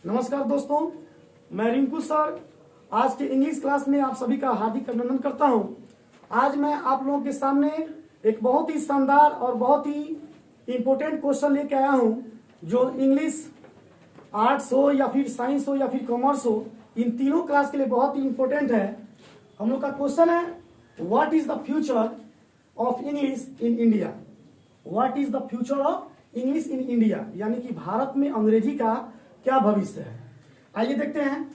नमस्कार दोस्तों, मैं रिंकू सर आज के इंग्लिश क्लास में आप सभी का हार्दिक अभिनंदन करता हूं। आज मैं आप लोगों के सामने एक बहुत ही शानदार और बहुत ही इम्पोर्टेंट क्वेश्चन लेके आया हूं, जो इंग्लिश आर्ट्स हो या फिर साइंस हो या फिर कॉमर्स हो, इन तीनों क्लास के लिए बहुत ही इम्पोर्टेंट है। हम लोग का क्वेश्चन है, what is the future of English in India. What is the future of English in India, यानी कि भारत में अंग्रेजी का क्या भविष्य है। आइए देखते हैं।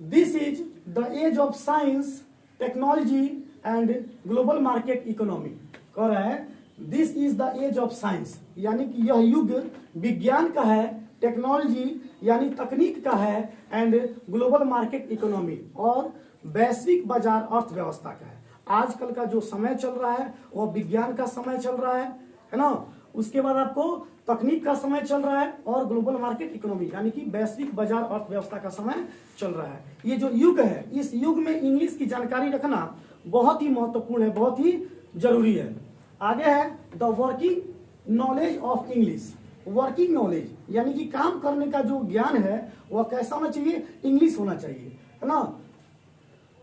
This is the age of science, technology and global market economy. कह रहा है this is the age of science, यानी कि यह युग विज्ञान का है, टेक्नोलॉजी यानी तकनीक का है, एंड ग्लोबल मार्केट इकोनॉमी और वैश्विक बाजार अर्थव्यवस्था का है। आजकल का जो समय चल रहा है वह विज्ञान का समय चल रहा है ना। उसके बाद आपको तकनीक का समय चल रहा है और ग्लोबल मार्केट इकोनॉमी यानी कि वैश्विक बाजार अर्थव्यवस्था का समय चल रहा है। ये जो युग है, इस युग में इंग्लिश की जानकारी रखना बहुत ही महत्वपूर्ण है, बहुत ही जरूरी है। आगे है the working knowledge of English. Working knowledge यानी कि काम करने का जो ज्ञान है वह कैसा होना चाहिए, इंग्लिश होना चाहिए, है ना।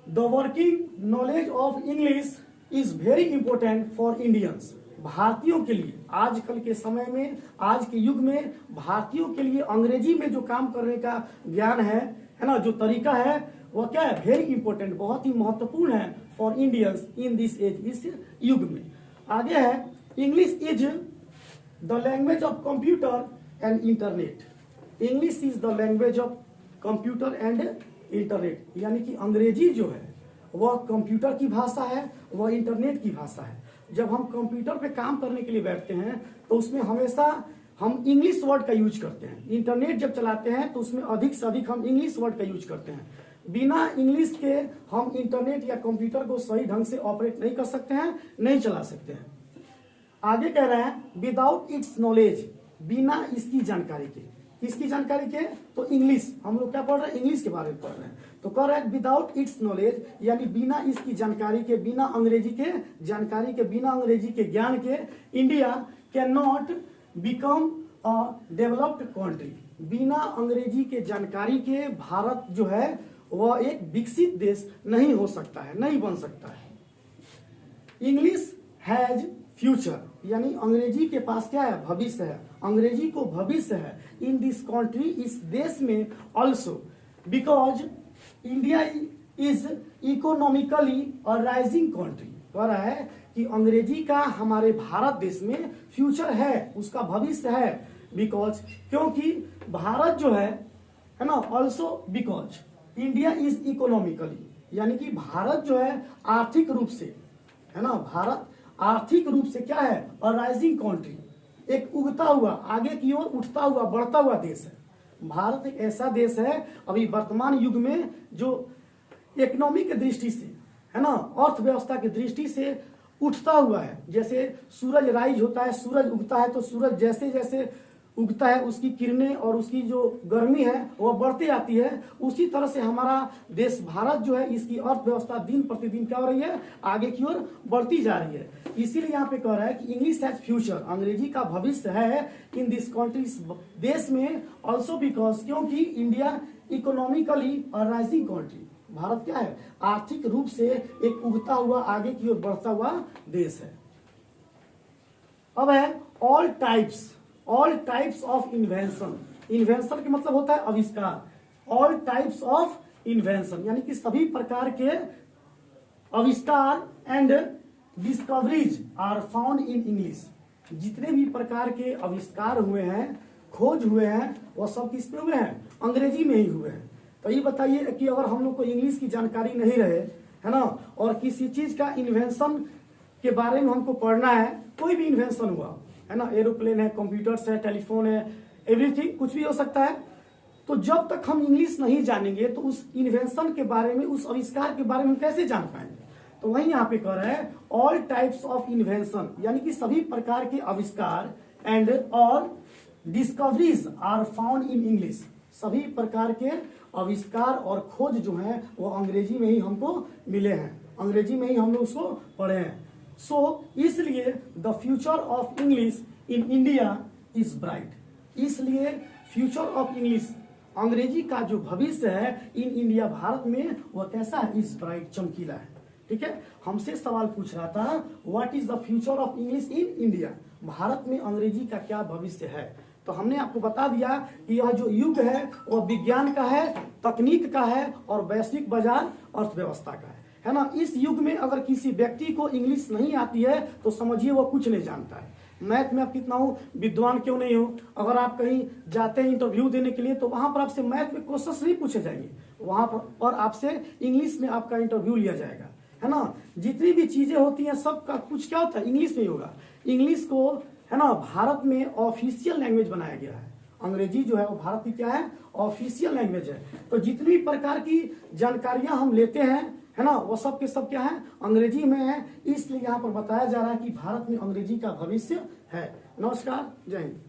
The working knowledge of English is very important for Indians. भारतीयों के लिए आजकल के समय में, आज के युग में भारतीयों के लिए अंग्रेजी में जो काम करने का ज्ञान है ना, जो तरीका है वह क्या है, वेरी इंपॉर्टेंट, बहुत ही महत्वपूर्ण है for Indians in this age, इस युग में। आगे है English is the language of computer and internet. English is the language of computer and internet, यानी कि अंग्रेजी जो है वह कंप्यूटर की भाषा है, वह इंटरनेट की भाषा है। जब हम कंप्यूटर पे काम करने के लिए बैठते हैं तो उसमें हमेशा हम इंग्लिश वर्ड का यूज करते हैं। इंटरनेट जब चलाते हैं तो उसमें अधिक से अधिक हम इंग्लिश वर्ड का यूज करते हैं। बिना इंग्लिश के हम इंटरनेट या कंप्यूटर को सही ढंग से ऑपरेट नहीं कर सकते हैं, नहीं चला सकते हैं। आगे कह रहे हैं विदाउट इट्स नॉलेज, बिना इसकी जानकारी के। किसकी जानकारी के, तो इंग्लिश। हम लोग क्या पढ़ रहे हैं, इंग्लिश के बारे में पढ़ रहे हैं। तो कह रहा है विदाउट इट्स नॉलेज, यानी बिना इसकी जानकारी के, बिना अंग्रेजी के जानकारी के, बिना अंग्रेजी के ज्ञान के, India can not become a developed country. बिना अंग्रेजी के जानकारी के भारत जो है वह एक विकसित देश नहीं हो सकता है, नहीं बन सकता है। इंग्लिश हैज फ्यूचर, यानी अंग्रेजी के पास क्या है, भविष्य है। अंग्रेजी को भविष्य है इन दिस कंट्री, इस देश में also, because India is economically a rising country. कह रहा है कि अंग्रेजी का हमारे भारत देश में फ्यूचर है, उसका भविष्य है। बिकॉज, क्योंकि भारत जो है ना, also because India is economically, यानी कि भारत जो है आर्थिक रूप से, है ना, भारत आर्थिक रूप से क्या है, अ राइजिंग कंट्री, एक उगता हुआ, आगे की ओर उठता हुआ, बढ़ता हुआ देश है। भारत एक ऐसा देश है अभी वर्तमान युग में जो इकोनॉमी की दृष्टि से, है ना, अर्थव्यवस्था की दृष्टि से उठता हुआ है। जैसे सूरज राइज होता है, सूरज उगता है, तो सूरज जैसे जैसे उगता है उसकी किरणें और उसकी जो गर्मी है वह बढ़ती जाती है। उसी तरह से हमारा देश भारत जो है, इसकी अर्थव्यवस्था दिन प्रतिदिन क्या हो रही है, आगे की ओर बढ़ती जा रही है। इसीलिए यहाँ पे कह रहा है कि इंग्लिश हैज फ्यूचर, अंग्रेजी का भविष्य है इन दिस कंट्री, देश में, ऑल्सो बिकॉज, क्योंकि इंडिया इकोनॉमिकली और राइजिंग कंट्री, भारत क्या है, आर्थिक रूप से एक उगता हुआ, आगे की ओर बढ़ता हुआ देश है। अब है all types of invention. Invention का मतलब होता है आविष्कार। ऑल टाइप्स ऑफ इन्वेंशन यानी कि सभी प्रकार के आविष्कार and discoveries are found in English. जितने भी प्रकार के आविष्कार हुए हैं, खोज हुए हैं, वह सब किस में हुए हैं, अंग्रेजी में ही हुए हैं। तो ये बताइए कि अगर हम लोग को इंग्लिश की जानकारी नहीं रहे, है ना, और किसी चीज का इन्वेंशन के बारे में हमको पढ़ना है, कोई भी इन्वेंशन हुआ, है ना, एरोप्लेन है, कंप्यूटर्स है, टेलीफोन है, एवरीथिंग, कुछ भी हो सकता है। तो जब तक हम इंग्लिश नहीं जानेंगे तो उस इन्वेंशन के बारे में, उस आविष्कार के बारे में कैसे जान पाएंगे। तो वही यहाँ पे कह रहा है ऑल टाइप्स ऑफ इन्वेंशन, यानी कि सभी प्रकार के आविष्कार, एंड और discoveries are found in English. सभी प्रकार के आविष्कार और खोज जो है वो अंग्रेजी में ही हमको मिले हैं, अंग्रेजी में ही हम लोग उसको पढ़े हैं। सो इसलिए the future of English in India is bright. इसलिए फ्यूचर ऑफ इंग्लिश, अंग्रेजी का जो भविष्य है इन इंडिया भारत में वह कैसा है, इज ब्राइट, चमकीला है। ठीक है, हमसे सवाल पूछ रहा था what is the future of English in India, Bharat में अंग्रेजी का क्या भविष्य है। तो हमने आपको बता दिया कि यह जो युग है वह विज्ञान का है, तकनीक का है और वैश्विक बाजार अर्थव्यवस्था का है ना। इस युग में अगर किसी व्यक्ति को इंग्लिश नहीं आती है तो समझिए वो कुछ नहीं जानता है। मैथ में आप कितना हो विद्वान क्यों नहीं हो, अगर आप कहीं जाते हैं इंटरव्यू देने के लिए तो वहां पर आपसे मैथ में क्वेश्चंस नहीं पूछे जाएंगे, वहां पर और आपसे इंग्लिश में आपका इंटरव्यू लिया जाएगा, है ना। जितनी भी चीजें होती हैं सबका कुछ क्या होता है इंग्लिश में ही होगा। इंग्लिश को है ना भारत में ऑफिशियल लैंग्वेज बनाया गया है। अंग्रेजी जो है वो भारत की क्या है, ऑफिशियल लैंग्वेज है। तो जितनी भी प्रकार की जानकारियां हम लेते हैं है ना वो सब के सब क्या है, अंग्रेजी में है। इसलिए यहाँ पर बताया जा रहा है कि भारत में अंग्रेजी का भविष्य है। नमस्कार, जय हिंद।